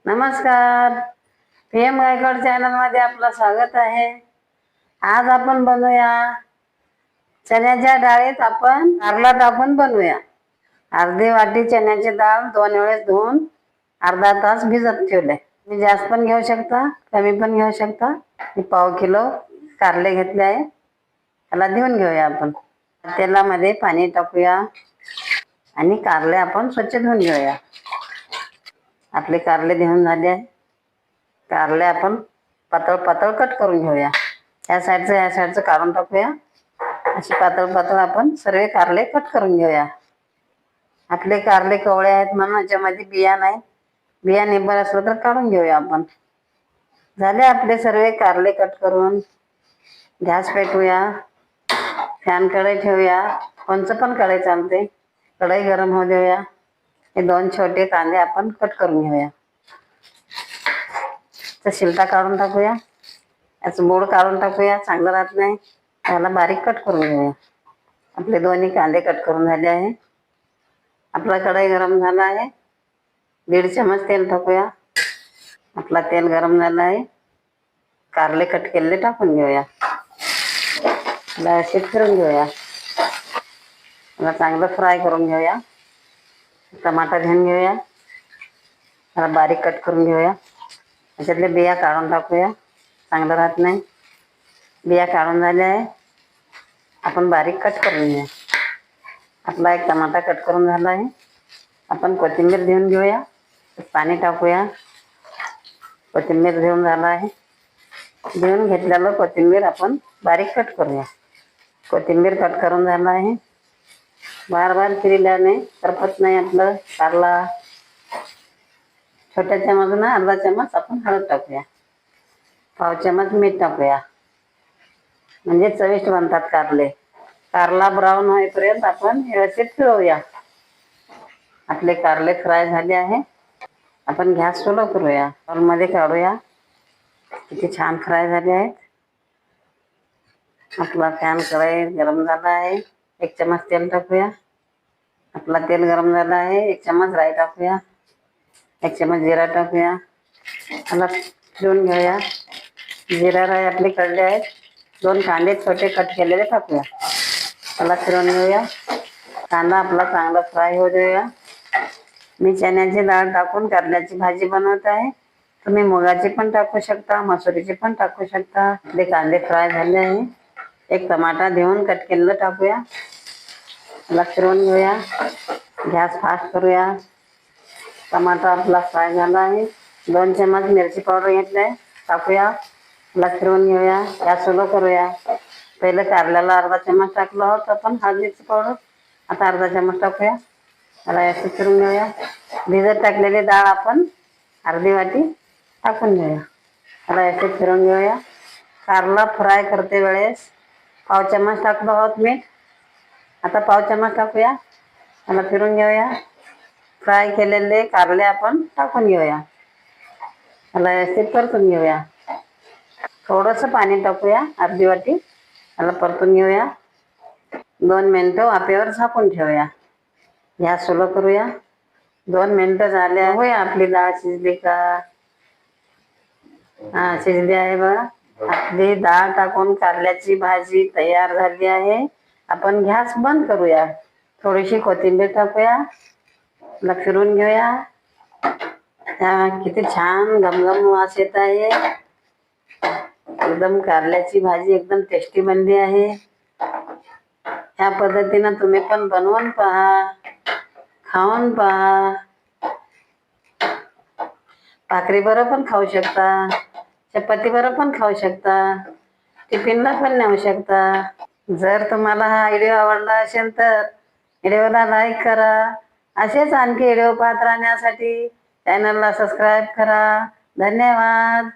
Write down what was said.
नमस्कार. PM Gaikwad channel मध्ये आपलं स्वागत आहे. आज आपण बनवूया चण्याच्या डाळीत आपण कारला टाकून बनवूया. अर्धी वाटी चण्याची डाळ 2 वेळेस धुवून अर्धा तास भिजत ठेवले. तुम्ही जास्त पण घेऊ शकता, कमी पण घेऊ शकता. मी पाव किलो कारले घेतले आहे, त्याला धुवून घेऊया. आपण तेलामध्ये पाणी टाकूया आणि कारले आपण स्वच्छ धुवून घेऊया. आपले कारले धुवून झाले आहे. कारले आपण पातळ पातळ कट करून घेऊया. या साईडचं काढून टाकूया. असे पातळ पातळ आपण सर्व कारले कट करून घेऊया. आपले कारले कवळे आहेत म्हणून याच्यामध्ये बिया नाही. बिया निबर असलं तर काढून घेऊया आपण. झाले आपले सर्व कारले कट करून. गॅस पेटवूया. फॅन कढई ठेवूया. कोणचं पण कढई चालते. कढई गरम होऊ देऊया. हे 2 छोटे कांदे आपण कट करून घेऊया. तर शिलटा काढून टाकूया. याचं मोड काढून टाकूया, चांगलं राहत नाही. त्याला बारीक कट करून घेऊया. आपले दोन्ही कांदे कट करून झाले आहे. आपला कढई गरम झाला आहे. 1.5 चमच तेल टाकूया. आपला तेल गरम झाला आहे. कारले कट केलेले टाकून घेऊया. असे फिरून घेऊया. मला चांगलं फ्राय करून घेऊया. टमाटा घेऊन घेऊया. त्याला बारीक कट करून घेऊया. त्याच्यातले बिया काढून टाकूया, चांगलं राहत नाही. बिया काढून झाल्या आहे. आपण बारीक कट करून घेऊया. आपला एक टमाटा कट करून झाला आहे. आपण कोथिंबीर घेऊन घेऊया. पाणी टाकूया. कोथिंबीर घेऊन झाला आहे. घेऊन घेतलेलं कोथिंबीर आपण बारीक कट करूया. कोथिंबीर कट करून झाला आहे. बार बार फिरल्याने करपत नाही आपलं कारला. छोट्या चमचनं अर्धा चमच आपण हळद टाकूया. पाव चमच मीठ टाकूया. म्हणजे चविष्ट बनतात कारले. कारला ब्राऊन होईपर्यंत आपण व्यवस्थित फिरवूया. आपले कारले फ्राय झाले आहे. आपण गॅस स्लो करूया. मध्ये काढूया. किती छान फ्राय झाले आहेत. आपला फॅन कढई गरम झाला आहे. 1 चमच तेल टाकूया. आपला तेल गरम झाला आहे. 1 चमच राई टाकूया. 1 चमच जिरा टाकूया. त्याला फिरवून घेऊया. जिरा राई आपले कढले आहेत. 2 कांदे छोटे कट केलेले टाकूया. त्याला फिरवून घेऊया. कांदा आपला चांगला फ्राय होऊ देऊया. मी चण्याची डाळ टाकून कारल्याची भाजी बनवत आहे. तुम्ही मुगाची पण टाकू शकता, मसुरीची पण टाकू शकता. आपले कांदे फ्राय झाले आहे. 1 टमाटा घेऊन कट केलेलं टाकूया. त्याला फिरवून घेऊया. गॅस फास्ट करूया. टमाटा आपला फ्राय झाला आहे. 2 चमच मिरची पावडर घेतले टाकूया. त्याला फिरवून घेऊया. गॅस स्लो करूया. पहिले कारल्याला अर्धा चमच टाकलं होतं आपण हळदीची पावडर. आता अर्धा चमच टाकूया. त्याला असं फिरून घेऊया. भिजत टाकलेली डाळ आपण अर्धी वाटी टाकून घेऊया. त्याला असे फिरून घेऊया. कारला फ्राय करते वेळेस पाव चमच टाकलं आहोत मीठ. आता पाव चमच टाकूया. त्याला फिरून घेऊया. फ्राय केलेले कारले आपण टाकून घेऊया. त्याला असे परतून घेऊया. थोडंसं पाणी टाकूया, अर्धी वाटी. त्याला परतून घेऊया. 2 मिनिटं वाफेवर झाकून ठेवूया. गॅस स्लो करूया. 2 मिनिटं झाले. होय आपली डाळ शिजली का? हा, शिजली आहे बघा. आपली डाळ टाकून कारल्याची भाजी तयार झाली आहे. आपण गॅस बंद करूया. थोडीशी कोथिंबीर टाकूया. त्याला फिरून घेऊया. किती छान घमघम वास येत आहे. एकदम कारल्याची भाजी एकदम टेस्टी बनली आहे. ह्या पद्धतीनं तुम्ही पण बनवून पहा, खाऊन पहा. भाकरी बरोबर पण खाऊ शकता, चपाती बरोबर पण खाऊ शकता, टिफिनला पण नेऊ शकता. जर तुम्हाला हा व्हिडिओ आवडला असेल तर व्हिडिओला लाईक करा. असेच आणखी व्हिडिओ पाहत राहण्यासाठी चॅनलला सबस्क्राईब करा. धन्यवाद.